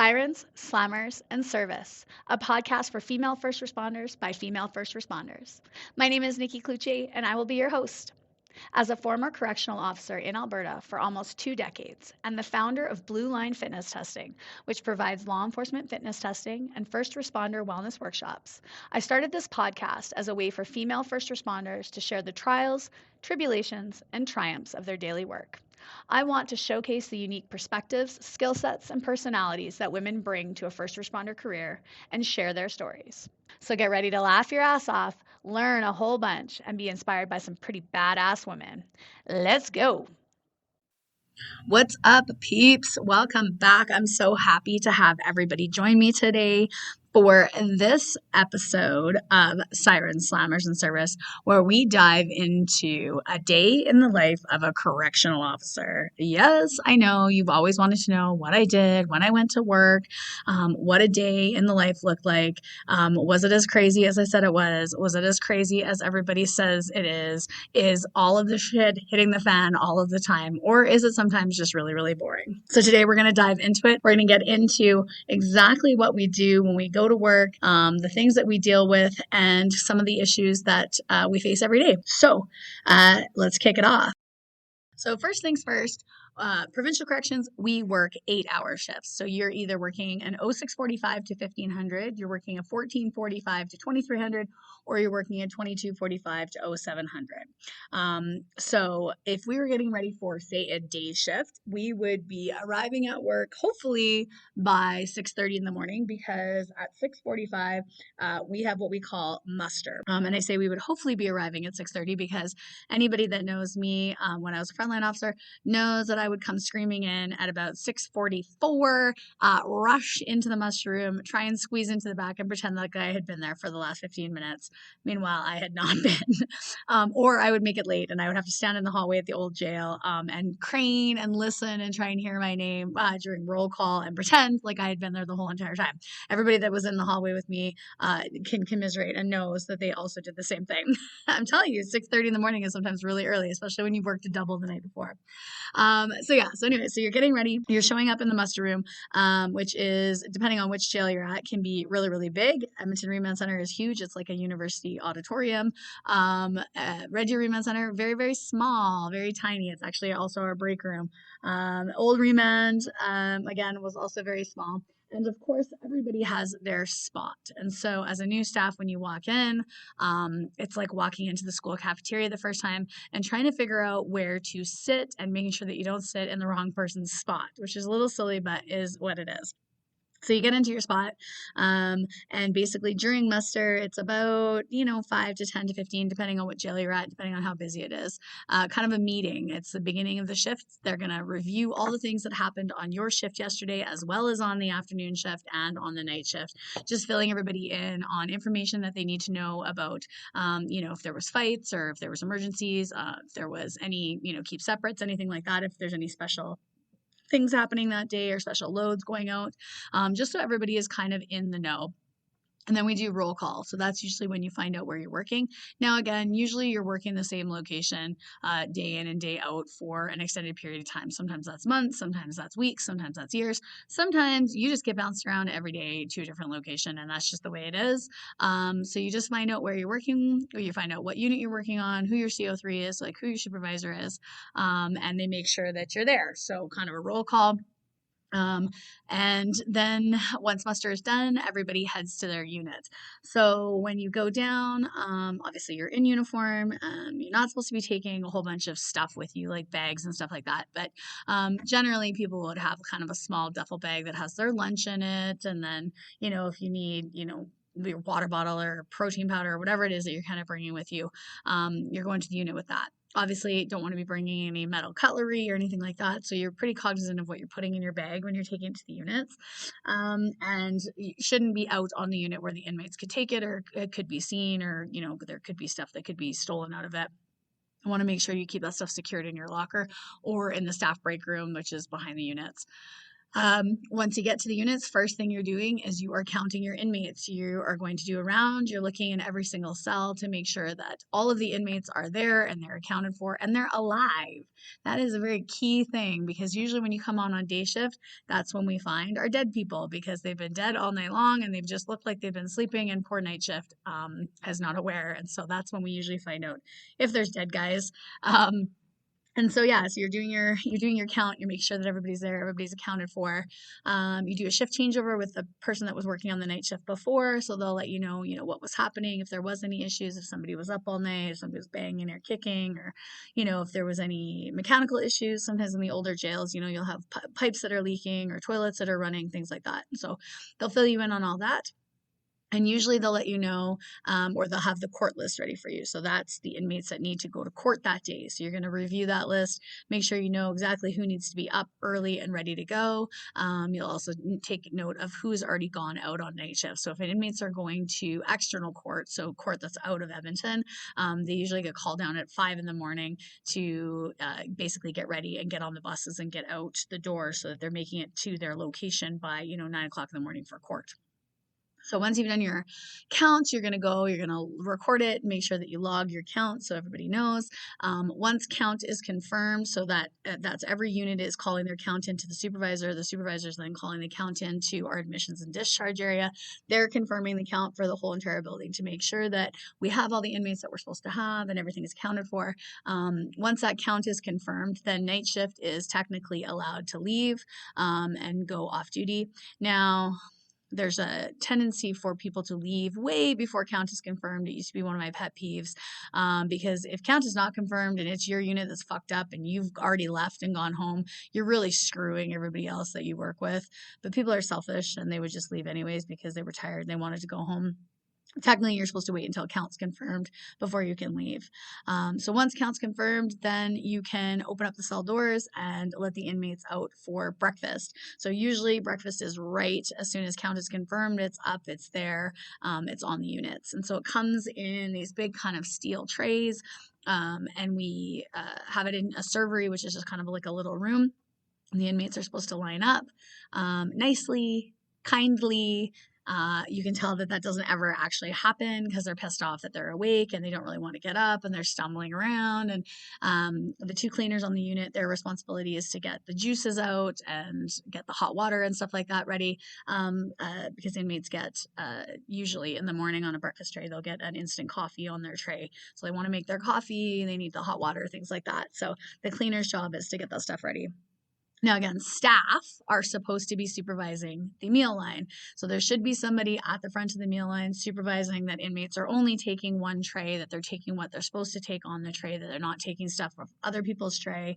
Sirens, Slammers, and Service, a podcast for female first responders by female first responders. My name is Nikki Cloutier, and I will be your host. As a former correctional officer in Alberta for almost 2 decades and the founder of Blue Line Fitness Testing, which provides law enforcement fitness testing and first responder wellness workshops, I started this podcast as a way for female first responders to share the trials, tribulations, and triumphs of their daily work. I want to showcase the unique perspectives, skill sets, and personalities that women bring to a first responder career and share their stories. So get ready to laugh your ass off, learn a whole bunch, and be inspired by some pretty badass women. Let's go. What's up, peeps? Welcome back. I'm so happy to have everybody join me today for this episode of Sirens, Slammers, and Service, where we dive into a day in the life of a correctional officer. Yes, I know you've always wanted to know what I did when I went to work, what a day in the life looked like. Was it as crazy as I said it was? Was it as crazy as everybody says it is? Is all of the shit hitting the fan all of the time? Or is it sometimes just really, really boring? So today we're going to dive into it. We're going to get into exactly what we do when we go to work, the things that we deal with, and some of the issues that we face every day. So let's kick it off. So first things first, provincial corrections, we work 8-hour shifts. So you're either working an 0645 to 1500, you're working a 1445 to 2300, or you're working a 2245 to 0700. So if we were getting ready for, say, a day shift, we would be arriving at work hopefully by 6:30 in the morning, because at 6:45 we have what we call muster. And I say we would hopefully be arriving at 6:30 because anybody that knows me when I was a frontline officer knows that I would come screaming in at about 6:44, rush into the muster room, try and squeeze into the back and pretend like I had been there for the last 15 minutes. Meanwhile, I had not been. Or I would make it late and I would have to stand in the hallway at the old jail and crane and listen and try and hear my name during roll call and pretend like I had been there the whole entire time. Everybody that was in the hallway with me can commiserate and knows that they also did the same thing. I'm telling you, 6:30 in the morning is sometimes really early, especially when you've worked a double the night before. So you're getting ready, you're showing up in the muster room, which is, depending on which jail you're at, can be really, really big. Edmonton Remand Center is huge. It's like a university auditorium. Red Deer Remand Center, very, very small, very tiny. It's actually also our break room. Old Remand, again, was also very small. And of course, everybody has their spot. And so as a new staff, when you walk in, it's like walking into the school cafeteria the first time and trying to figure out where to sit and making sure that you don't sit in the wrong person's spot, which is a little silly, but is what it is. So you get into your spot, and basically during muster, it's about, 5 to 10 to 15, depending on what jail you're at, depending on how busy it is, kind of a meeting. It's the beginning of the shift. They're going to review all the things that happened on your shift yesterday, as well as on the afternoon shift and on the night shift, just filling everybody in on information that they need to know about, if there was fights or if there was emergencies, if there was any, keep separates, anything like that, if there's any special things happening that day or special loads going out, just so everybody is kind of in the know. And then we do roll call. So that's usually when you find out where you're working. Now, again, usually you're working the same location day in and day out for an extended period of time. Sometimes that's months, sometimes that's weeks, sometimes that's years. Sometimes you just get bounced around every day to a different location, and that's just the way it is. So you just find out where you're working, or you find out what unit you're working on, who your CO3 is, like who your supervisor is, and they make sure that you're there. So kind of a roll call. And then once muster is done, everybody heads to their unit. So when you go down, obviously you're in uniform. You're not supposed to be taking a whole bunch of stuff with you, like bags and stuff like that. But generally, people would have kind of a small duffel bag that has their lunch in it. And then, if you need, your water bottle or protein powder or whatever it is that you're kind of bringing with you, you're going to the unit with that. Obviously, don't want to be bringing any metal cutlery or anything like that. So you're pretty cognizant of what you're putting in your bag when you're taking it to the units. And you shouldn't be out on the unit where the inmates could take it, or it could be seen, or, there could be stuff that could be stolen out of it. I want to make sure you keep that stuff secured in your locker or in the staff break room, which is behind the units. Once you get to the units, first thing you're doing is you are counting your inmates. You are going to do a round. You're looking in every single cell to make sure that all of the inmates are there and they're accounted for and they're alive. That is a very key thing because usually when you come on day shift, that's when we find our dead people because they've been dead all night long and they've just looked like they've been sleeping and poor night shift is not aware. And so that's when we usually find out if there's dead guys. And so yeah, so you're doing your count. You make sure that everybody's there, everybody's accounted for. You do a shift changeover with the person that was working on the night shift before, so they'll let you know what was happening, if there was any issues, if somebody was up all night, if somebody was banging or kicking, or if there was any mechanical issues. Sometimes in the older jails, you'll have pipes that are leaking or toilets that are running, things like that. So they'll fill you in on all that. And usually they'll let you know, or they'll have the court list ready for you. So that's the inmates that need to go to court that day. So you're going to review that list, make sure you know exactly who needs to be up early and ready to go. You'll also take note of who's already gone out on night shift. So if inmates are going to external court, so court that's out of Edmonton, they usually get called down at 5 in the morning to basically get ready and get on the buses and get out the door so that they're making it to their location by 9 o'clock in the morning for court. So once you've done your count, you're going to record it, make sure that you log your count so everybody knows. Once count is confirmed, so that's every unit is calling their count into the supervisor. The supervisor is then calling the count into our admissions and discharge area. They're confirming the count for the whole entire building to make sure that we have all the inmates that we're supposed to have and everything is accounted for. Once that count is confirmed, then night shift is technically allowed to leave and go off duty. Now, there's a tendency for people to leave way before count is confirmed. It used to be one of my pet peeves because if count is not confirmed and it's your unit that's fucked up and you've already left and gone home, you're really screwing everybody else that you work with. But people are selfish and they would just leave anyways because they were tired and they wanted to go home. Technically, you're supposed to wait until count's confirmed before you can leave. So once count's confirmed, then you can open up the cell doors and let the inmates out for breakfast. So usually breakfast is right as soon as count is confirmed. It's up, it's there, it's on the units. And so it comes in these big kind of steel trays, and we have it in a servery, which is just kind of like a little room. And the inmates are supposed to line up nicely, kindly. You can tell that doesn't ever actually happen because they're pissed off that they're awake and they don't really want to get up and they're stumbling around. And the two cleaners on the unit, their responsibility is to get the juices out and get the hot water and stuff like that ready because inmates get usually in the morning on a breakfast tray, they'll get an instant coffee on their tray. So they want to make their coffee, they need the hot water, things like that. So the cleaner's job is to get that stuff ready. Now, again, staff are supposed to be supervising the meal line. So there should be somebody at the front of the meal line supervising that inmates are only taking one tray, that they're taking what they're supposed to take on the tray, that they're not taking stuff from other people's tray.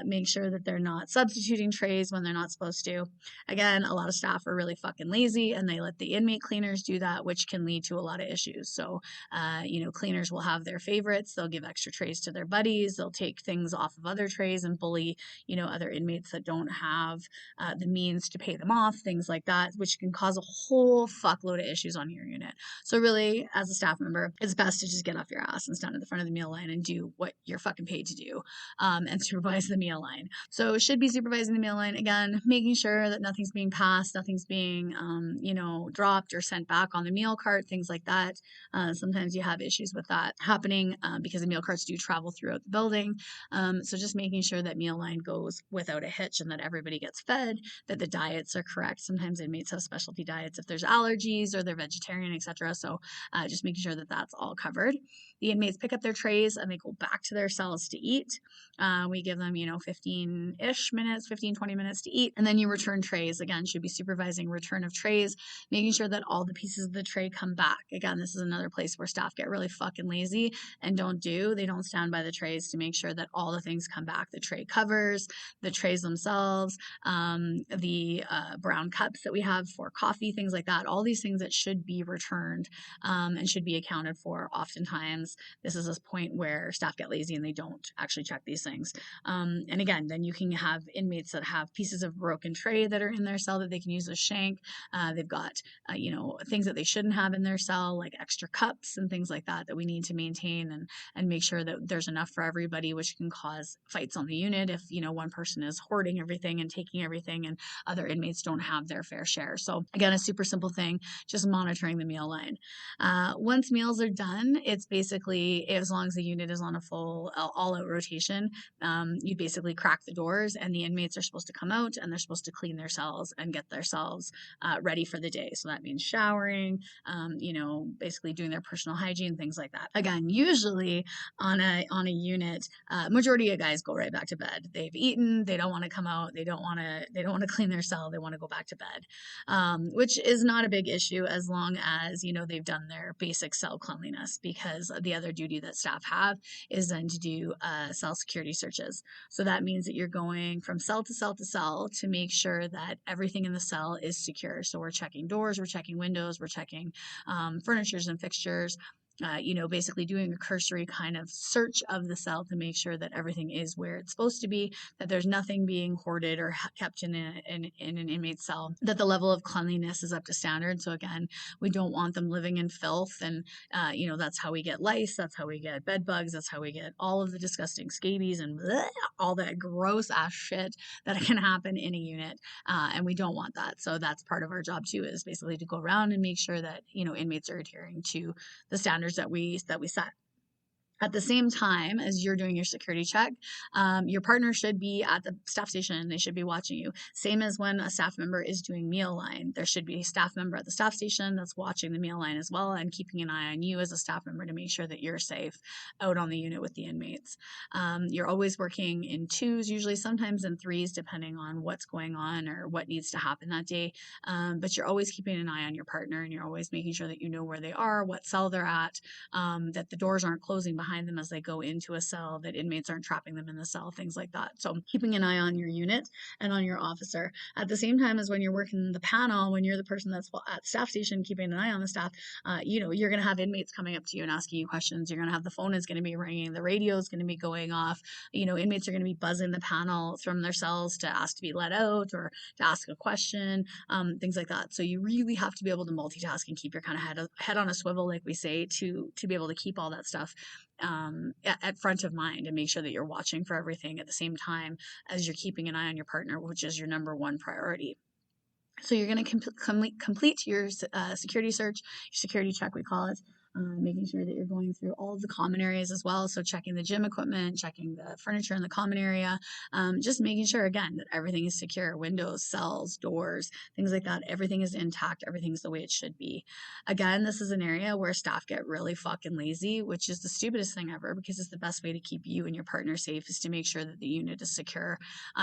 Make sure that they're not substituting trays when they're not supposed to. Again, a lot of staff are really fucking lazy and they let the inmate cleaners do that, which can lead to a lot of issues. So, cleaners will have their favorites. They'll give extra trays to their buddies. They'll take things off of other trays and bully, other inmates that don't have the means to pay them off, things like that, which can cause a whole fuckload of issues on your unit. So really, as a staff member, it's best to just get off your ass and stand at the front of the meal line and do what you're fucking paid to do and supervise the meal line. So it should be supervising the meal line, again, making sure that nothing's being passed, nothing's being, dropped or sent back on the meal cart, things like that. Sometimes you have issues with that happening because the meal carts do travel throughout the building. So just making sure that meal line goes without a hitch and that everybody gets fed, that the diets are correct. Sometimes inmates have specialty diets if there's allergies or they're vegetarian, etc. So just making sure that that's all covered. The inmates pick up their trays and they go back to their cells to eat. We give them, 15-ish minutes, 15, 20 minutes to eat. And then you return trays. Again, should be supervising return of trays, making sure that all the pieces of the tray come back. Again, this is another place where staff get really fucking lazy and they don't stand by the trays to make sure that all the things come back. The tray covers, the trays themselves, the brown cups that we have for coffee, things like that. All these things that should be returned and should be accounted for oftentimes sometimes this is a point where staff get lazy and they don't actually check these things. And again, then you can have inmates that have pieces of broken tray that are in their cell that they can use as shank. They've got, things that they shouldn't have in their cell, like extra cups and things like that we need to maintain and make sure that there's enough for everybody, which can cause fights on the unit if, one person is hoarding everything and taking everything and other inmates don't have their fair share. So again, a super simple thing, just monitoring the meal line. Once meals are done, it's basically, as long as the unit is on a full all-out rotation, you basically crack the doors and the inmates are supposed to come out and they're supposed to clean their cells and get their cells ready for the day. So that means showering, basically doing their personal hygiene, things like that. Again, usually on a unit, majority of guys go right back to bed. They've eaten, they don't want to come out, they don't want to clean their cell, they want to go back to bed, which is not a big issue as long as they've done their basic cell cleanliness, because the other duty that staff have is then to do cell security searches. So that means that you're going from cell to cell to cell to make sure that everything in the cell is secure. So we're checking doors, we're checking windows, we're checking furnitures and fixtures, basically doing a cursory kind of search of the cell to make sure that everything is where it's supposed to be, that there's nothing being hoarded or kept in an inmate cell, that the level of cleanliness is up to standard. So again, we don't want them living in filth, and that's how we get lice, that's how we get bed bugs, that's how we get all of the disgusting scabies and all that gross ass shit that can happen in a unit, and we don't want that. So that's part of our job too, is basically to go around and make sure that inmates are adhering to the standards that we set. At the same time as you're doing your security check, your partner should be at the staff station and they should be watching you. Same as when a staff member is doing meal line. There should be a staff member at the staff station that's watching the meal line as well and keeping an eye on you as a staff member to make sure that you're safe out on the unit with the inmates. You're always working in twos, usually sometimes in threes, depending on what's going on or what needs to happen that day. But you're always keeping an eye on your partner and you're always making sure that you know where they are, what cell they're at, that the doors aren't closing behind them as they go into a cell, that inmates aren't trapping them in the cell, things like that. So keeping an eye on your unit and on your officer. At the same time as when you're working the panel, when you're the person that's at the staff station keeping an eye on the staff, you're going to have inmates coming up to you and asking you questions. You're going to have the phone is going to be ringing, the radio is going to be going off. Inmates are going to be buzzing the panel from their cells to ask to be let out or to ask a question, things like that. So you really have to be able to multitask and keep your kind of head on a swivel, like we say, to be able to keep all that stuff at front of mind and make sure that you're watching for everything at the same time as you're keeping an eye on your partner, which is your number one priority. So you're going to complete your security search, your security check, we call it. Making sure that you're going through all of the common areas as well. So checking the gym equipment, checking the furniture in the common area, just making sure, again, that everything is secure, windows, cells, doors, things like that. Everything is intact. Everything's the way it should be. Again, this is an area where staff get really fucking lazy, which is the stupidest thing ever, because it's the best way to keep you and your partner safe is to make sure that the unit is secure,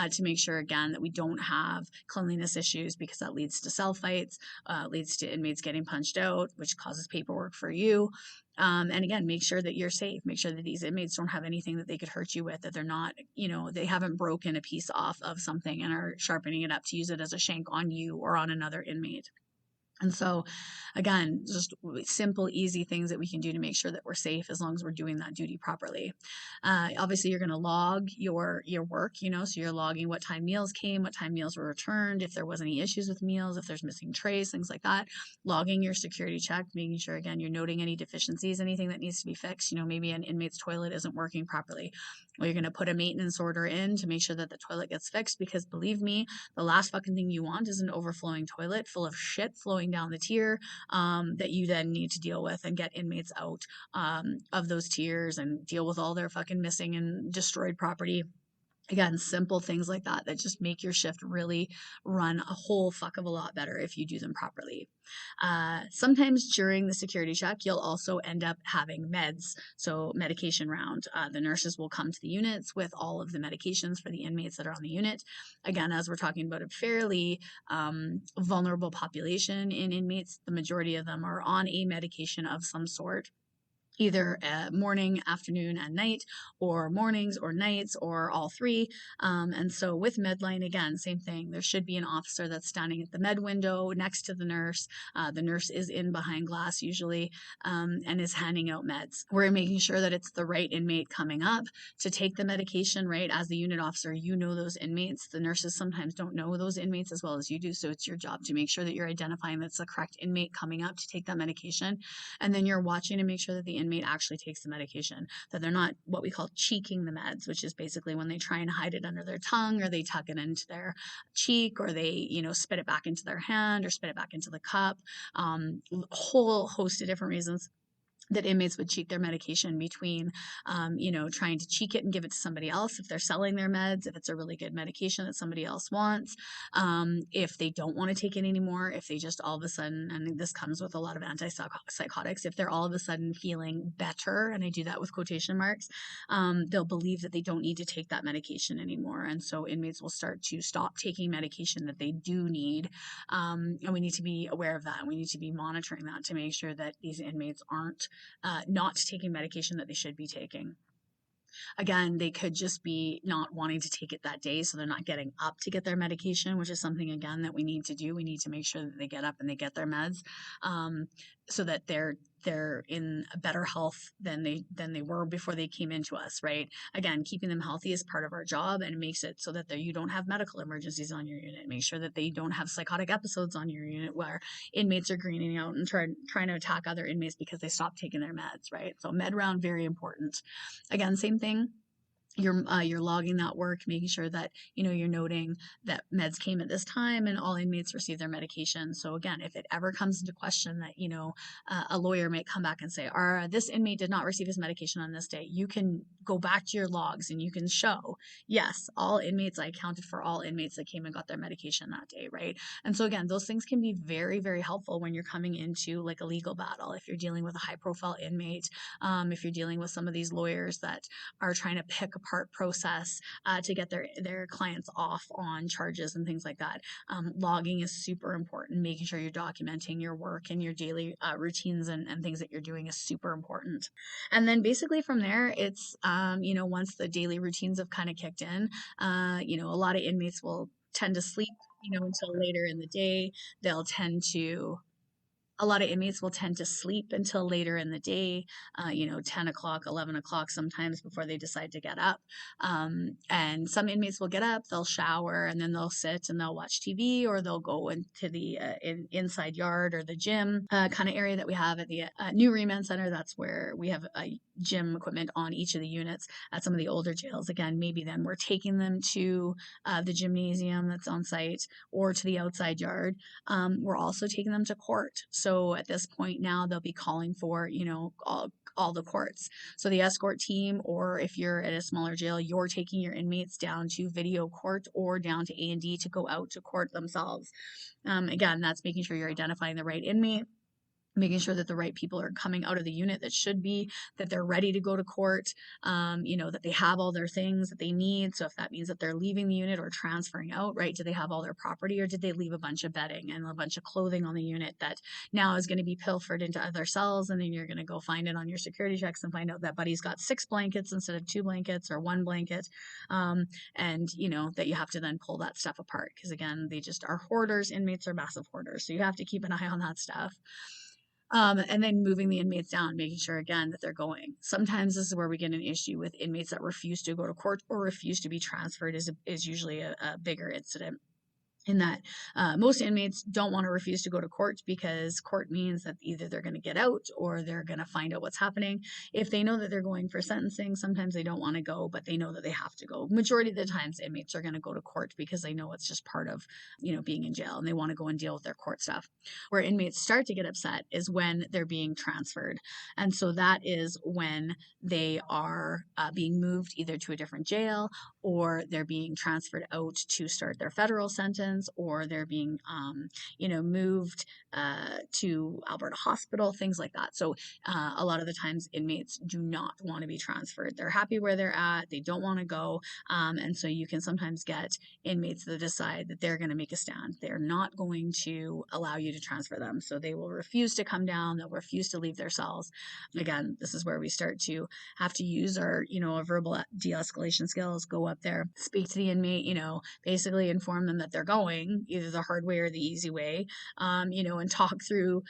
to make sure, again, that we don't have cleanliness issues, because that leads to cell fights, leads to inmates getting punched out, which causes paperwork for you. And again, make sure that you're safe. Make sure that these inmates don't have anything that they could hurt you with, that they're not, they haven't broken a piece off of something and are sharpening it up to use it as a shank on you or on another inmate. And so, again, just simple, easy things that we can do to make sure that we're safe as long as we're doing that duty properly. Obviously, you're going to log your work, so you're logging what time meals came, what time meals were returned, if there was any issues with meals, if there's missing trays, things like that. Logging your security check, making sure, again, you're noting any deficiencies, anything that needs to be fixed. Maybe an inmate's toilet isn't working properly. Well, you're going to put a maintenance order in to make sure that the toilet gets fixed, because believe me, the last fucking thing you want is an overflowing toilet full of shit flowing down the tier that you then need to deal with and get inmates out of those tiers and deal with all their fucking missing and destroyed property. Again, simple things like that just make your shift really run a whole fuck of a lot better if you do them properly. Sometimes during the security check, you'll also end up having meds, so medication round. The nurses will come to the units with all of the medications for the inmates that are on the unit. Again, as we're talking about a fairly vulnerable population in inmates, the majority of them are on a medication of some sort. either morning, afternoon, and night, or mornings or nights, or all three. And so with Medline, again, same thing. There should be an officer that's standing at the med window next to the nurse. The nurse is in behind glass usually, and is handing out meds. We're making sure that it's the right inmate coming up to take the medication, right? As the unit officer, you know those inmates. The nurses sometimes don't know those inmates as well as you do. So it's your job to make sure that you're identifying that's the correct inmate coming up to take that medication. And then you're watching to make sure that the inmate actually takes the medication, that they're not what we call cheeking the meds, which is basically when they try and hide it under their tongue, or they tuck it into their cheek, or they, spit it back into their hand or spit it back into the cup. Whole host of different reasons that inmates would cheat their medication between, trying to cheek it and give it to somebody else if they're selling their meds, if it's a really good medication that somebody else wants, if they don't want to take it anymore, if they just all of a sudden, and this comes with a lot of antipsychotics, if they're all of a sudden feeling better, and I do that with quotation marks, they'll believe that they don't need to take that medication anymore. And so inmates will start to stop taking medication that they do need. And we need to be aware of that. And we need to be monitoring that to make sure that these inmates aren't not taking medication that they should be taking. Again, they could just be not wanting to take it that day, so they're not getting up to get their medication, which is something, again, that we need to do. We need to make sure that they get up and they get their meds, so that they're in a better health than they were before they came into us, right? Again, keeping them healthy is part of our job, and it makes it so that you don't have medical emergencies on your unit. Make sure that they don't have psychotic episodes on your unit where inmates are greening out and trying to attack other inmates because they stopped taking their meds, right? So med round, very important. Again, same thing. You're logging that work, making sure that you're noting that meds came at this time and all inmates receive their medication. So again, if it ever comes into question that a lawyer might come back and say, this inmate did not receive his medication on this day, you can go back to your logs and you can show, yes, all inmates, I counted for all inmates that came and got their medication that day, right? And so again, those things can be very, very helpful when you're coming into like a legal battle. If you're dealing with a high profile inmate, if you're dealing with some of these lawyers that are trying to pick apart process to get their clients off on charges and things like that. Logging is super important. Making sure you're documenting your work and your daily routines and things that you're doing is super important. And then basically from there, it's, once the daily routines have kind of kicked in, a lot of inmates will tend to sleep, until later in the day. A lot of inmates will tend to sleep until later in the day, 10 o'clock, 11 o'clock sometimes before they decide to get up. And some inmates will get up, they'll shower, and then they'll sit and they'll watch TV, or they'll go into the inside yard or the gym kind of area that we have at the new remand center. That's where we have gym equipment on each of the units. At some of the older jails, again, maybe then we're taking them to the gymnasium that's on site or to the outside yard. We're also taking them to court. So at this point now, they'll be calling for, all the courts. So the escort team, or if you're at a smaller jail, you're taking your inmates down to video court or down to A&D to go out to court themselves. Again, that's making sure you're identifying the right inmate, making sure that the right people are coming out of the unit that should be, that they're ready to go to court, that they have all their things that they need. So if that means that they're leaving the unit or transferring out, right, do they have all their property, or did they leave a bunch of bedding and a bunch of clothing on the unit that now is going to be pilfered into other cells, and then you're going to go find it on your security checks and find out that buddy's got 6 blankets instead of 2 blankets or 1 blanket, and that you have to then pull that stuff apart, because again, they just are hoarders. Inmates are massive hoarders, so you have to keep an eye on that stuff. And then moving the inmates down, making sure again that they're going. Sometimes this is where we get an issue with inmates that refuse to go to court or refuse to be transferred is usually a bigger incident. In that most inmates don't want to refuse to go to court, because court means that either they're going to get out or they're going to find out what's happening. If they know that they're going for sentencing, sometimes they don't want to go, but they know that they have to go. Majority of the times, inmates are going to go to court because they know it's just part of, being in jail, and they want to go and deal with their court stuff. Where inmates start to get upset is when they're being transferred. And so that is when they are being moved either to a different jail, or they're being transferred out to start their federal sentence, treatments, or they're being, moved to Alberta Hospital, things like that. So a lot of the times inmates do not want to be transferred. They're happy where they're at. They don't want to go. And so you can sometimes get inmates that decide that they're going to make a stand. They're not going to allow you to transfer them. So they will refuse to come down. They'll refuse to leave their cells. Again, this is where we start to have to use our, our verbal de-escalation skills, go up there, speak to the inmate, basically inform them that they're going either the hard way or the easy way, and talk through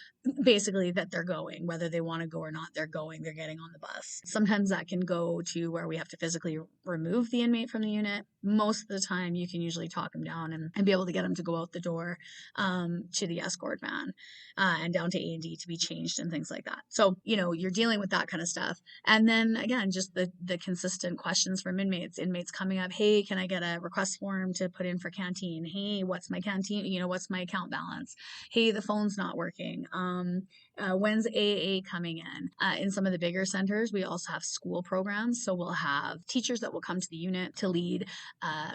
basically that they're going, whether they want to go or not, they're going, they're getting on the bus. Sometimes that can go to where we have to physically remove the inmate from the unit. Most of the time you can usually talk them down and be able to get them to go out the door to the escort van and down to A&D to be changed and things like that. So, you're dealing with that kind of stuff. And then again, just the consistent questions from inmates coming up, hey, can I get a request form to put in for canteen? Hey, what's my canteen? What's my account balance? Hey, the phone's not working. When's AA coming in? In some of the bigger centers, we also have school programs. So we'll have teachers that will come to the unit to lead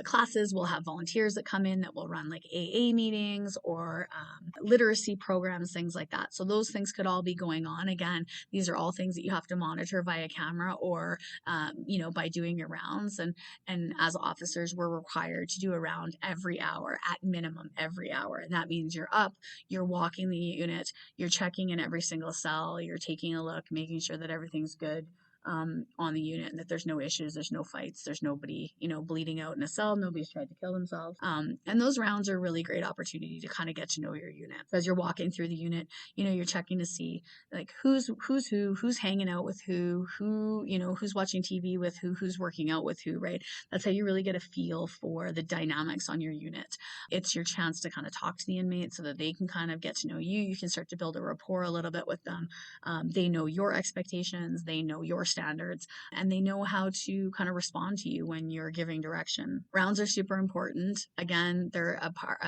classes. We'll have volunteers that come in that will run like AA meetings or literacy programs, things like that. So those things could all be going on. Again, these are all things that you have to monitor via camera or, by doing your rounds. And as officers, we're required to do a round every hour, at minimum every hour. And that means you're up, you're walking the unit, you're checking in every single cell, you're taking a look, making sure that everything's good on the unit and that there's no issues, there's no fights, there's nobody, bleeding out in a cell, nobody's tried to kill themselves. And those rounds are a really great opportunity to kind of get to know your unit. As you're walking through the unit, you're checking to see like who's hanging out with who, who's watching TV with who's working out with who, right? That's how you really get a feel for the dynamics on your unit. It's your chance to kind of talk to the inmates so that they can kind of get to know you. You can start to build a rapport a little bit with them. They know your expectations, they know your standards, and they know how to kind of respond to you when you're giving direction. Rounds are super important. Again, they're a part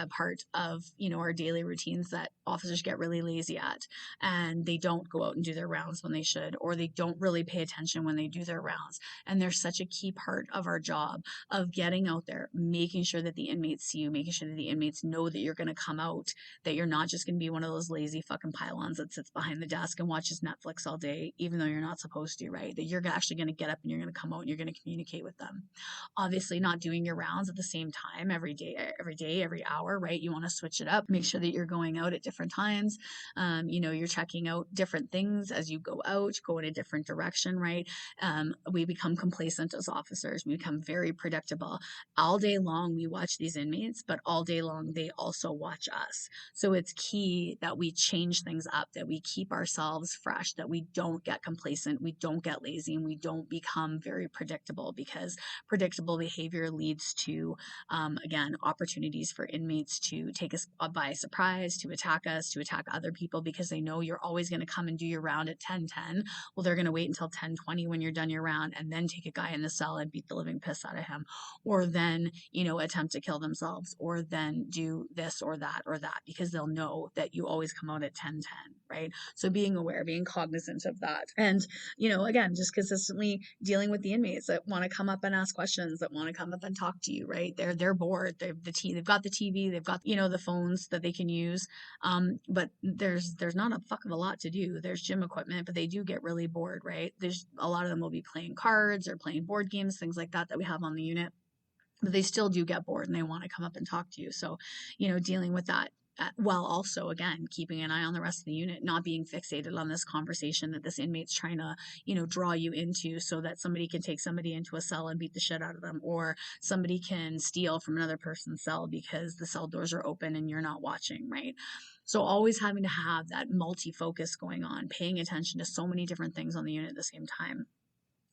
of, our daily routines that officers get really lazy at, and they don't go out and do their rounds when they should, or they don't really pay attention when they do their rounds. And they're such a key part of our job of getting out there, making sure that the inmates see you, making sure that the inmates know that you're going to come out, that you're not just going to be one of those lazy fucking pylons that sits behind the desk and watches Netflix all day, even though you're not supposed to, right? That you're actually going to get up and you're going to come out and you're going to communicate with them. Obviously not doing your rounds at the same time every day, every hour, right? You want to switch it up, make sure that you're going out at different times. You're checking out different things as you go out, go in a different direction, right? We become complacent as officers. We become very predictable. All day long, we watch these inmates, but all day long, they also watch us. So it's key that we change things up, that we keep ourselves fresh, that we don't get complacent, we don't get lazy, and we don't become very predictable, because predictable behavior leads to, again, opportunities for inmates to take us by surprise, to attack us, to attack other people, because they know you're always going to come and do your round at 10:10. Well, they're going to wait until 10:20 when you're done your round and then take a guy in the cell and beat the living piss out of him, or then, attempt to kill themselves, or then do this or that, because they'll know that you always come out at 10:10, right? So being aware, being cognizant of that. And, again, just consistently dealing with the inmates that want to come up and ask questions, that want to come up and talk to you, right? They're bored. They've got the TV, they've got, the phones that they can use. But there's not a fuck of a lot to do. There's gym equipment, but they do get really bored, right? There's a lot of them will be playing cards or playing board games, things like that we have on the unit. But they still do get bored and they want to come up and talk to you. So, dealing with that while also, again, keeping an eye on the rest of the unit, not being fixated on this conversation that this inmate's trying to, draw you into, so that somebody can take somebody into a cell and beat the shit out of them, or somebody can steal from another person's cell because the cell doors are open and you're not watching, right? So always having to have that multi-focus going on, paying attention to so many different things on the unit at the same time.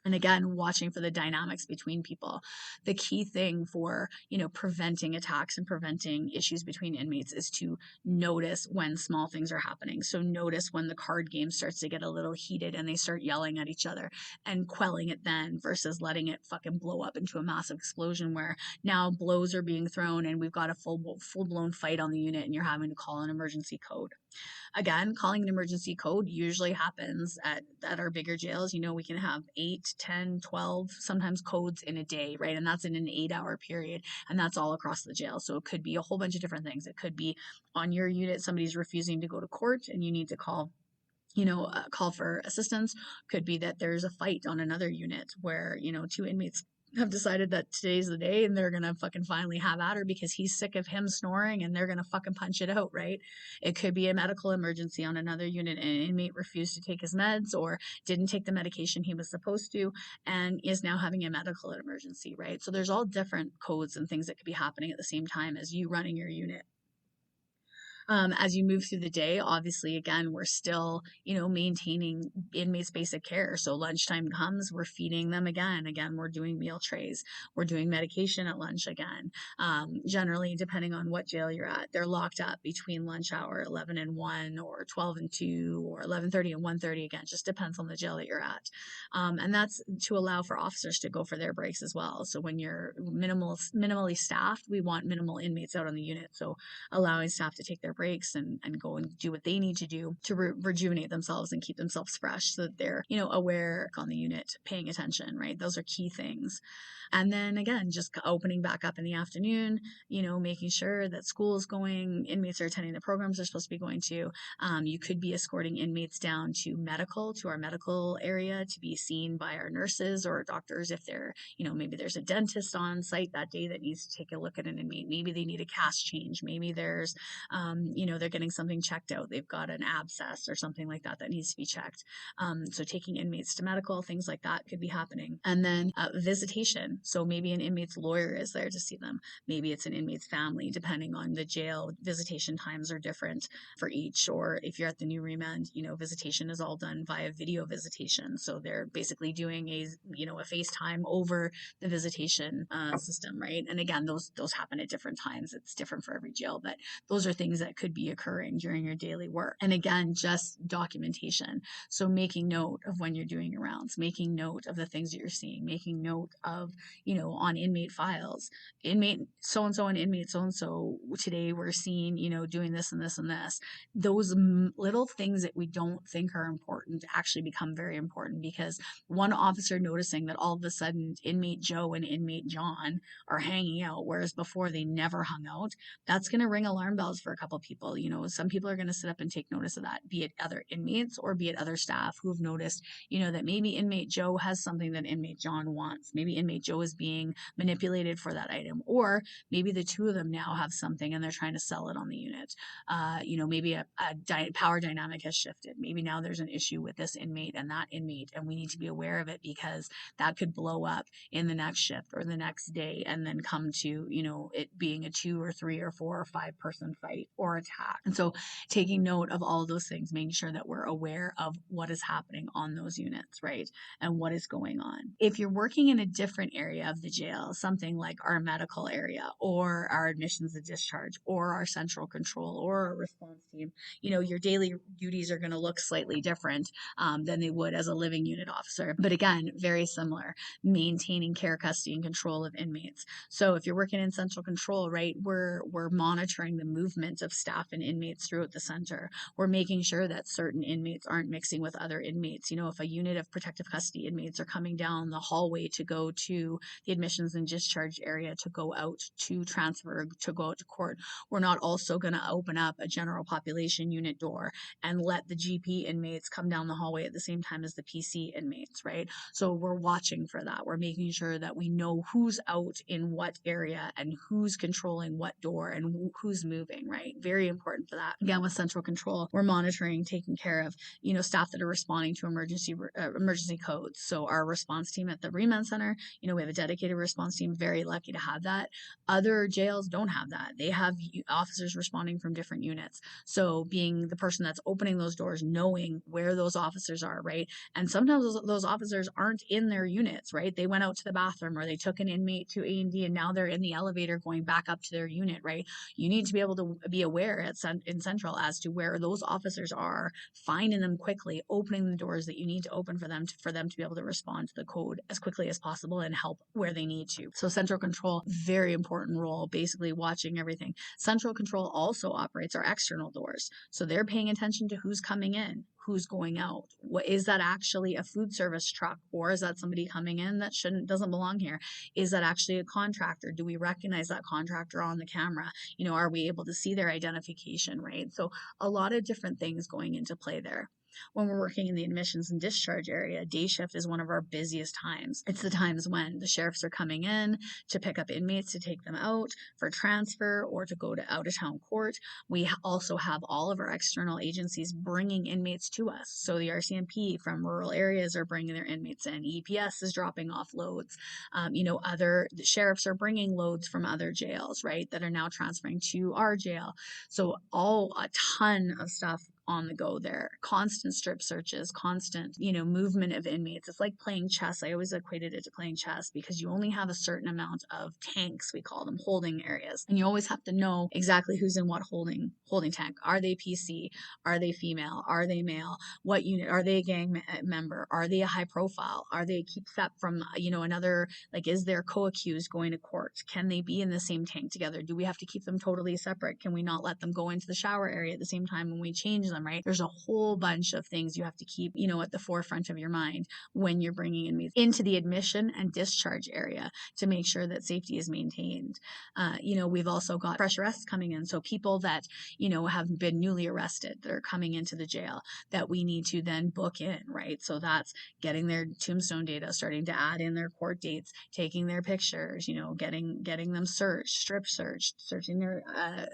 And again, watching for the dynamics between people. The key thing for, preventing attacks and preventing issues between inmates is to notice when small things are happening. So notice when the card game starts to get a little heated and they start yelling at each other, and quelling it then, versus letting it fucking blow up into a massive explosion where now blows are being thrown and we've got a full-blown fight on the unit and you're having to call an emergency code. Again, calling an emergency code usually happens at our bigger jails. We can have 8, 10, 12, sometimes codes in a day, right? And that's in an 8-hour period. And that's all across the jail. So it could be a whole bunch of different things. It could be on your unit, somebody's refusing to go to court and you need to call for assistance. Could be that there's a fight on another unit where, two inmates have decided that today's the day and they're gonna fucking finally have at her because he's sick of him snoring and they're gonna fucking punch it out, right? It could be a medical emergency on another unit and an inmate refused to take his meds or didn't take the medication he was supposed to and is now having a medical emergency, right? So there's all different codes and things that could be happening at the same time as you running your unit. As you move through the day, obviously, again, we're still, maintaining inmates' basic care. So lunchtime comes, we're feeding them again. Again, we're doing meal trays. We're doing medication at lunch again. Generally, depending on what jail you're at, they're locked up between lunch hour 11 and 1 or 12 and 2 or 11:30 and 1:30. Again, just depends on the jail that you're at. And that's to allow for officers to go for their breaks as well. So when you're minimally staffed, we want minimal inmates out on the unit. So allowing staff to take their breaks and go and do what they need to do to rejuvenate themselves and keep themselves fresh so that they're, aware on the unit, paying attention, right? Those are key things. And then again, just opening back up in the afternoon, making sure that school is going, inmates are attending the programs they're supposed to be going to. You could be escorting inmates down to our medical area to be seen by our nurses or doctors if they're, maybe there's a dentist on site that day that needs to take a look at an inmate. Maybe they need a cast change. Maybe there's, they're getting something checked out. They've got an abscess or something like that needs to be checked. So taking inmates to medical, things like that could be happening. And then visitation. So maybe an inmate's lawyer is there to see them. Maybe it's an inmate's family, depending on the jail. Visitation times are different for each. Or if you're at the new remand, visitation is all done via video visitation. So they're basically doing a FaceTime over the visitation system, right? And again, those happen at different times. It's different for every jail, but those are things that could be occurring during your daily work. And again, just documentation. So making note of when you're doing your rounds, making note of the things that you're seeing, making note of, on inmate files, inmate so-and-so and inmate so-and-so today we're seeing, doing this and this and this. Those little things that we don't think are important actually become very important because one officer noticing that all of a sudden inmate Joe and inmate John are hanging out, whereas before they never hung out, that's going to ring alarm bells for a couple of people. Some people are going to sit up and take notice of that, be it other inmates or be it other staff who have noticed, that maybe inmate Joe has something that inmate John wants. Maybe inmate Joe is being manipulated for that item, or maybe the two of them now have something and they're trying to sell it on the unit. Maybe a power dynamic has shifted. Maybe now there's an issue with this inmate and that inmate, and we need to be aware of it because that could blow up in the next shift or the next day and then come to, it being a 2 or 3 or 4 or 5 person fight or attack. And so taking note of all of those things, making sure that we're aware of what is happening on those units, right? And what is going on. If you're working in a different area of the jail, something like our medical area or our admissions and discharge or our central control or our response team, your daily duties are going to look slightly different than they would as a living unit officer. But again, very similar, maintaining care, custody, and control of inmates. So if you're working in central control, right, we're monitoring the movement of staff and inmates throughout the center. We're making sure that certain inmates aren't mixing with other inmates. If a unit of protective custody inmates are coming down the hallway to go to the admissions and discharge area to go out to transfer, to go out to court, we're not also going to open up a general population unit door and let the GP inmates come down the hallway at the same time as the PC inmates, right? So we're watching for that. We're making sure that we know who's out in what area and who's controlling what door and who's moving, right? Very important for that. Again, with central control, we're monitoring, taking care of, staff that are responding to emergency codes. So our response team at the remand center, we have a dedicated response team, very lucky to have that. Other jails don't have that. They have officers responding from different units. So being the person that's opening those doors, knowing where those officers are, right? And sometimes those officers aren't in their units, right? They went out to the bathroom or they took an inmate to A&D and now they're in the elevator going back up to their unit, right? You need to be able to be aware aware in Central as to where those officers are, finding them quickly, opening the doors that you need to open for them to be able to respond to the code as quickly as possible and help where they need to. So Central Control, very important role, basically watching everything. Central Control also operates our external doors. So they're paying attention to who's coming in, who's going out. What is that actually a food service truck, or is that somebody coming in that doesn't belong here? Is that actually a contractor? Do we recognize that contractor on the camera? Are we able to see their identification, right? So a lot of different things going into play there. When we're working in the admissions and discharge area, day shift is one of our busiest times. It's the times when the sheriffs are coming in to pick up inmates to take them out for transfer or to go to out-of-town court. We also have all of our external agencies bringing inmates to us. So the RCMP from rural areas are bringing their inmates in. EPS is dropping off loads. The sheriffs are bringing loads from other jails, right, that are now transferring to our jail. So a ton of stuff on the go there. Constant strip searches, constant, movement of inmates. It's like playing chess. I always equated it to playing chess because you only have a certain amount of tanks, we call them, holding areas. And you always have to know exactly who's in what holding tank. Are they PC? Are they female? Are they male? What unit? Are they a gang member? Are they a high profile? Are they keep up from, another, like, is their co-accused going to court? Can they be in the same tank together? Do we have to keep them totally separate? Can we not let them go into the shower area at the same time when we change them, right? There's a whole bunch of things you have to keep, at the forefront of your mind when you're bringing inmates into the admission and discharge area to make sure that safety is maintained. We've also got fresh arrests coming in. So people that, have been newly arrested that are coming into the jail that we need to then book in, right? So that's getting their tombstone data, starting to add in their court dates, taking their pictures, getting them searched, strip searched, searching their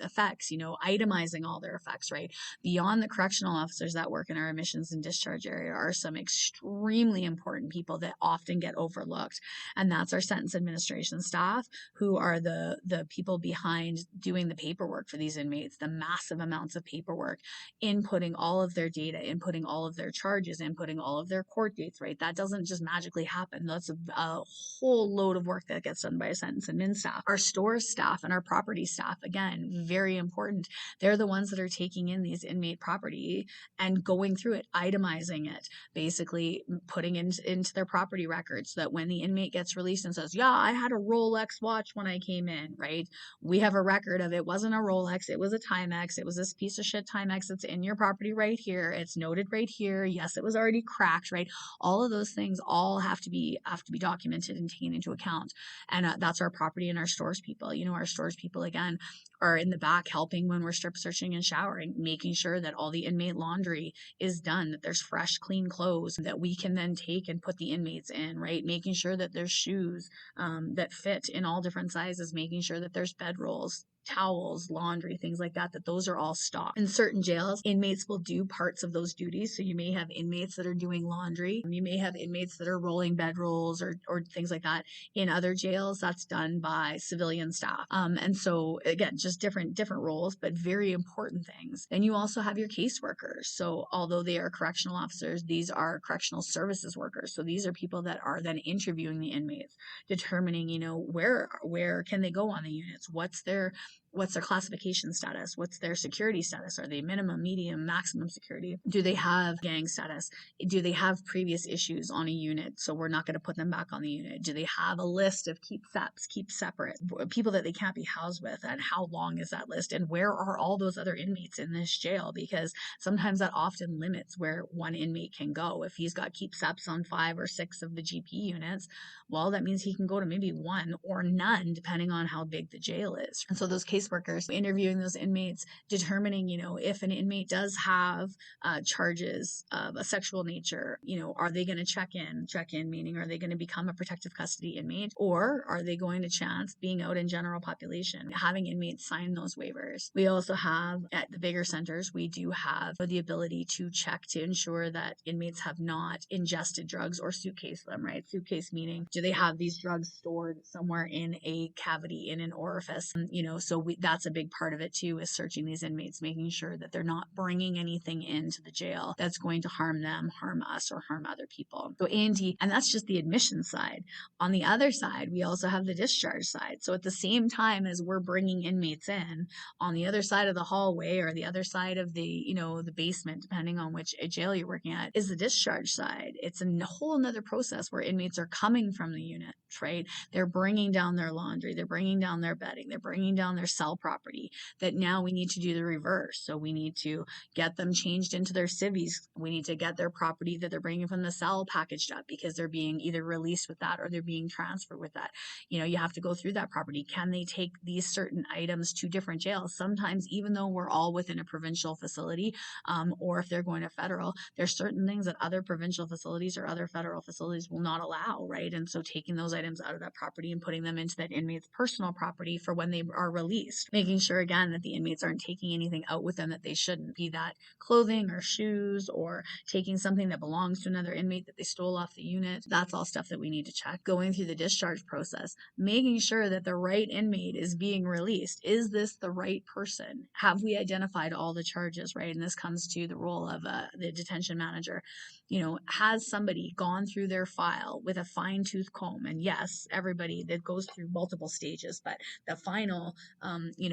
effects, itemizing all their effects, right? Beyond the correctional officers that work in our admissions and discharge area are some extremely important people that often get overlooked. And that's our sentence administration staff, who are the people behind doing the paperwork for these inmates, the massive amounts of paperwork, inputting all of their data, inputting all of their charges, inputting all of their court dates, right? That doesn't just magically happen. That's a whole load of work that gets done by a sentence admin staff. Our stores staff and our property staff, again, very important. They're the ones that are taking in these inmate property and going through it, itemizing it, basically putting into their property records so that when the inmate gets released and says, yeah, I had a Rolex watch when I came in, right? We have a record of it wasn't a Rolex, it was a Timex, it was this piece of shit Timex that's in your property right here. It's noted right here. Yes, it was already cracked, right? All of those things all have to be documented and taken into account. And that's our property and our stores people. Our stores people, again, are in the back helping when we're strip searching and showering, making sure that all the inmate laundry is done, that there's fresh, clean clothes that we can then take and put the inmates in, right? Making sure that there's shoes that fit in all different sizes, making sure that there's bedrolls, towels, laundry, things like that, those are all stocked. In certain jails, inmates will do parts of those duties. So you may have inmates that are doing laundry. You may have inmates that are rolling bedrolls or things like that. In other jails, that's done by civilian staff. And so again, just different roles, but very important things. Then you also have your caseworkers. So although they are correctional officers, these are correctional services workers. So these are people that are then interviewing the inmates, determining, where can they go on the units? What's their classification status? What's their security status? Are they minimum, medium, maximum security? Do they have gang status? Do they have previous issues on a unit? So we're not going to put them back on the unit. Do they have a list of keep separate people that they can't be housed with? And how long is that list? And where are all those other inmates in this jail? Because sometimes that often limits where one inmate can go. If he's got keep seps on 5 or 6 of the GP units, well, that means he can go to maybe 1 or none, depending on how big the jail is. And so those caseworkers interviewing those inmates, determining, if an inmate does have charges of a sexual nature, are they going to check in, meaning are they going to become a protective custody inmate, or are they going to chance being out in general population, having inmates sign those waivers. We also have, at the bigger centers, we do have the ability to check to ensure that inmates have not ingested drugs or suitcase them, right? Suitcase meaning, do they have these drugs stored somewhere in a cavity, in an orifice? So that's a big part of it too, is searching these inmates, making sure that they're not bringing anything into the jail that's going to harm them, harm us, or harm other people. So A&D, and that's just the admission side. On the other side, we also have the discharge side. So at the same time as we're bringing inmates in, on the other side of the hallway or the other side of the basement, depending on which jail you're working at, is the discharge side. It's a whole nother process where inmates are coming from the unit, right? They're bringing down their laundry, they're bringing down their bedding, they're bringing down their cell property, that now we need to do the reverse. So we need to get them changed into their civvies. We need to get their property that they're bringing from the cell packaged up, because they're being either released with that or they're being transferred with that. You have to go through that property. Can they take these certain items to different jails? Sometimes, even though we're all within a provincial facility, or if they're going to federal, there's certain things that other provincial facilities or other federal facilities will not allow, right? And so taking those items out of that property and putting them into that inmate's personal property for when they are released, making sure again that the inmates aren't taking anything out with them that they shouldn't, be that clothing or shoes, or taking something that belongs to another inmate that they stole off the unit. That's all stuff that we need to check. Going through the discharge process, making sure that the right inmate is being released. Is this the right person? Have we identified all the charges, right? And this comes to the role of the detention manager. Has somebody gone through their file with a fine-tooth comb? And yes, everybody that goes through multiple stages, but the final,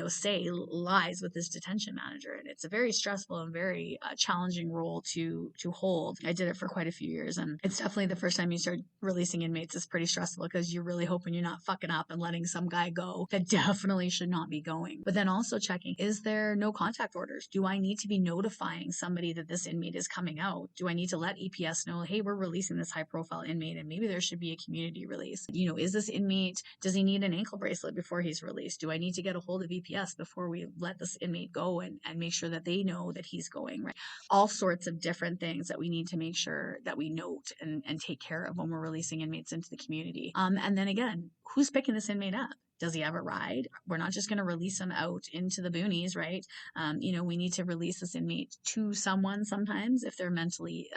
say lies with this detention manager. And it's a very stressful and very challenging role to hold. I did it for quite a few years, and it's definitely the first time you start releasing inmates is pretty stressful, because you're really hoping you're not fucking up and letting some guy go that definitely should not be going. But then also checking, is there no contact orders? Do I need to be notifying somebody that this inmate is coming out? Do I need to let EPS know, hey, we're releasing this high profile inmate and maybe there should be a community release? Is this inmate, does he need an ankle bracelet before he's released? Do I need to get a hold of EPS before we let this inmate go and make sure that they know that he's going, right? All sorts of different things that we need to make sure that we note and take care of when we're releasing inmates into the community. And then again, who's picking this inmate up? Does he have a ride? We're not just going to release him out into the boonies, right? We need to release this inmate to someone sometimes if they're mentally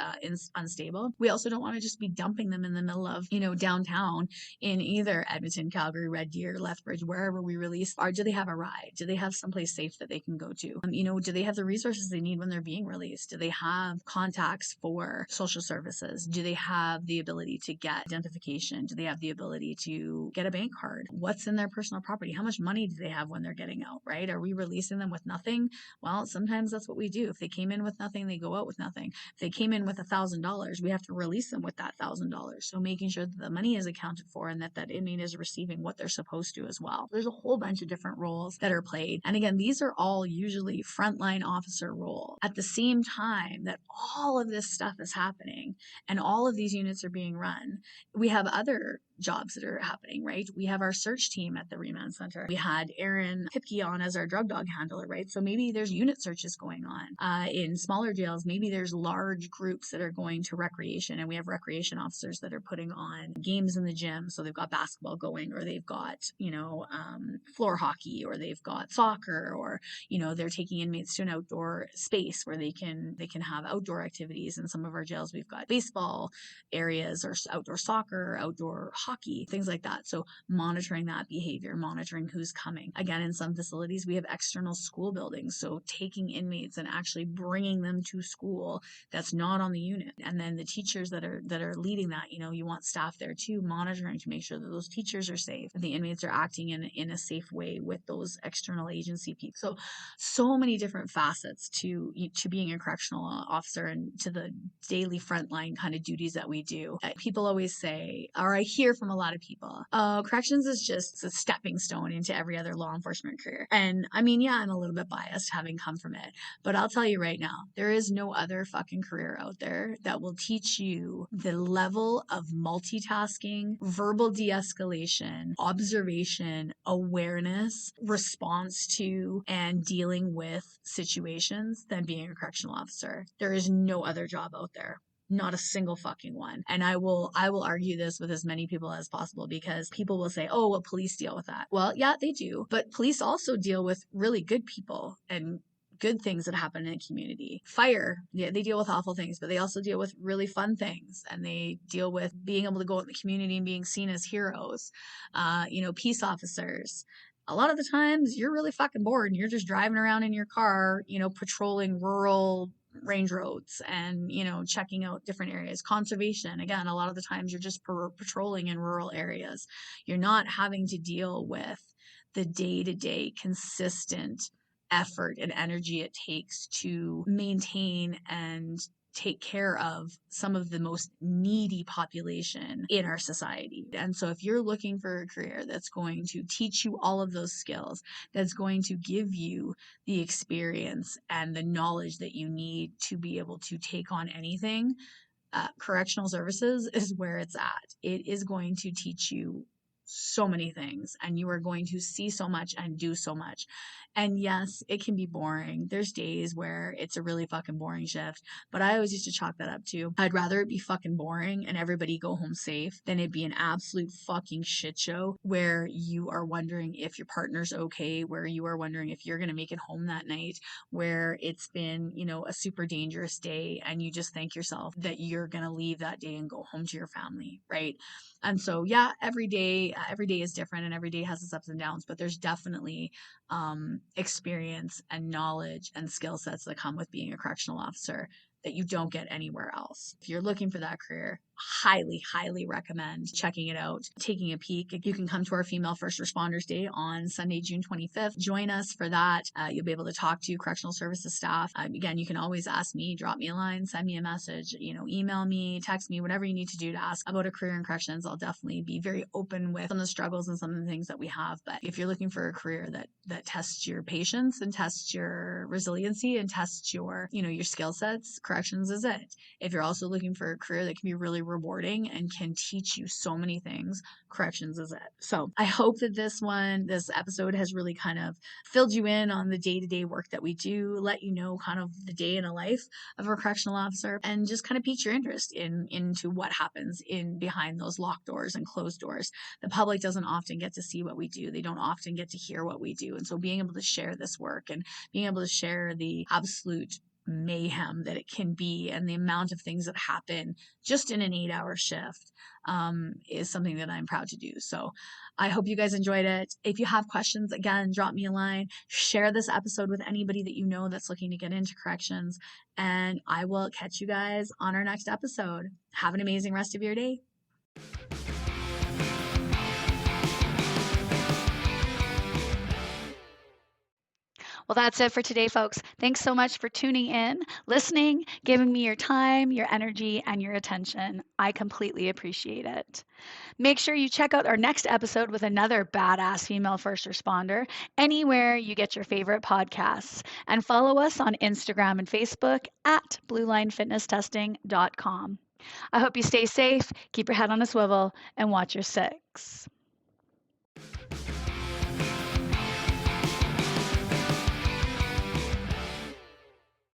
unstable. We also don't want to just be dumping them in the middle of, downtown in either Edmonton, Calgary, Red Deer, Lethbridge, wherever we release. Or do they have a ride? Do they have someplace safe that they can go to? Do they have the resources they need when they're being released? Do they have contacts for social services? Do they have the ability to get identification? Do they have the ability to get a bank card? What's in their personal property? How much money do they have when they're getting out, right? Are we releasing them with nothing? Well, sometimes that's what we do. If they came in with nothing, they go out with nothing. If they came in with $1,000, we have to release them with that $1,000. So making sure that the money is accounted for and that inmate is receiving what they're supposed to as well. There's a whole bunch of different roles that are played. And again, these are all usually frontline officer role. At the same time that all of this stuff is happening and all of these units are being run, we have other jobs that are happening, right? We have our search team at the remand center. We had Aaron Pipke on as our drug dog handler, right? So maybe there's unit searches going on. In smaller jails, maybe there's large groups that are going to recreation, and we have recreation officers that are putting on games in the gym. So they've got basketball going, or they've got, floor hockey, or they've got soccer, or, they're taking inmates to an outdoor space where they can have outdoor activities. In some of our jails, we've got baseball areas or outdoor soccer, outdoor hockey, things like that. So monitoring that behavior, monitoring who's coming. Again, in some facilities, we have external school buildings. So taking inmates and actually bringing them to school that's not on the unit. And then the teachers that are leading that, you want staff there too, monitoring to make sure that those teachers are safe, that the inmates are acting in a safe way with those external agency people. So many different facets to being a correctional officer and to the daily frontline kind of duties that we do. People always say, or I hear from a lot of people, corrections is just a stepping stone into every other law enforcement career. And I mean, yeah, I'm a little bit biased having come from it, but I'll tell you right now, there is no other fucking career out there that will teach you the level of multitasking, verbal de-escalation, observation, awareness, response to, and dealing with situations than being a correctional officer. There is no other job out there. Not a single fucking one. And I will argue this with as many people as possible, because people will say, oh, well, police deal with that. Well, yeah, they do. But police also deal with really good people and good things that happen in a community. Fire, yeah, they deal with awful things, but they also deal with really fun things. And they deal with being able to go out in the community and being seen as heroes. Peace officers. a lot of the times you're really fucking bored and you're just driving around in your car, patrolling rural range roads and, checking out different areas. Conservation, again, a lot of the times you're just patrolling in rural areas. You're not having to deal with the day-to-day consistent effort and energy it takes to maintain and take care of some of the most needy population in our society. And so if you're looking for a career that's going to teach you all of those skills, that's going to give you the experience and the knowledge that you need to be able to take on anything, correctional services is where it's at. It is going to teach you so many things, and you are going to see so much and do so much. And yes, it can be boring. There's days where it's a really fucking boring shift, but I always used to chalk that up to, I'd rather it be fucking boring and everybody go home safe than it be an absolute fucking shit show where you are wondering if your partner's okay, where you are wondering if you're going to make it home that night, where it's been, a super dangerous day and you just thank yourself that you're going to leave that day and go home to your family, right? And so, yeah, every day is different and every day has its ups and downs, but there's definitely experience and knowledge and skill sets that come with being a correctional officer that you don't get anywhere else. If you're looking for that career, highly, highly recommend checking it out, taking a peek. You can come to our Female First Responders Day on Sunday, June 25th. Join us for that. You'll be able to talk to correctional services staff. Again, you can always ask me, drop me a line, send me a message, email me, text me, whatever you need to do to ask about a career in corrections. I'll definitely be very open with some of the struggles and some of the things that we have. But if you're looking for a career that tests your patience and tests your resiliency and tests your, your skill sets, corrections is it. If you're also looking for a career that can be really rewarding and can teach you so many things, corrections is it. So I hope that this episode has really kind of filled you in on the day-to-day work that we do, let you know kind of the day in a life of a correctional officer, and just kind of pique your interest into what happens in behind those locked doors and closed doors. The public doesn't often get to see what we do. They don't often get to hear what we do. And so being able to share this work and being able to share the absolute mayhem that it can be and the amount of things that happen just in an 8-hour shift is something that I'm proud to do. So I hope you guys enjoyed it. If you have questions, again, drop me a line, share this episode with anybody that you know that's looking to get into corrections, and I will catch you guys on our next episode. Have an amazing rest of your day. Well, that's it for today, folks. Thanks so much for tuning in, listening, giving me your time, your energy, and your attention. I completely appreciate it. Make sure you check out our next episode with another badass female first responder anywhere you get your favorite podcasts. And follow us on Instagram and Facebook at bluelinefitnesstesting.com. I hope you stay safe, keep your head on a swivel, and watch your six.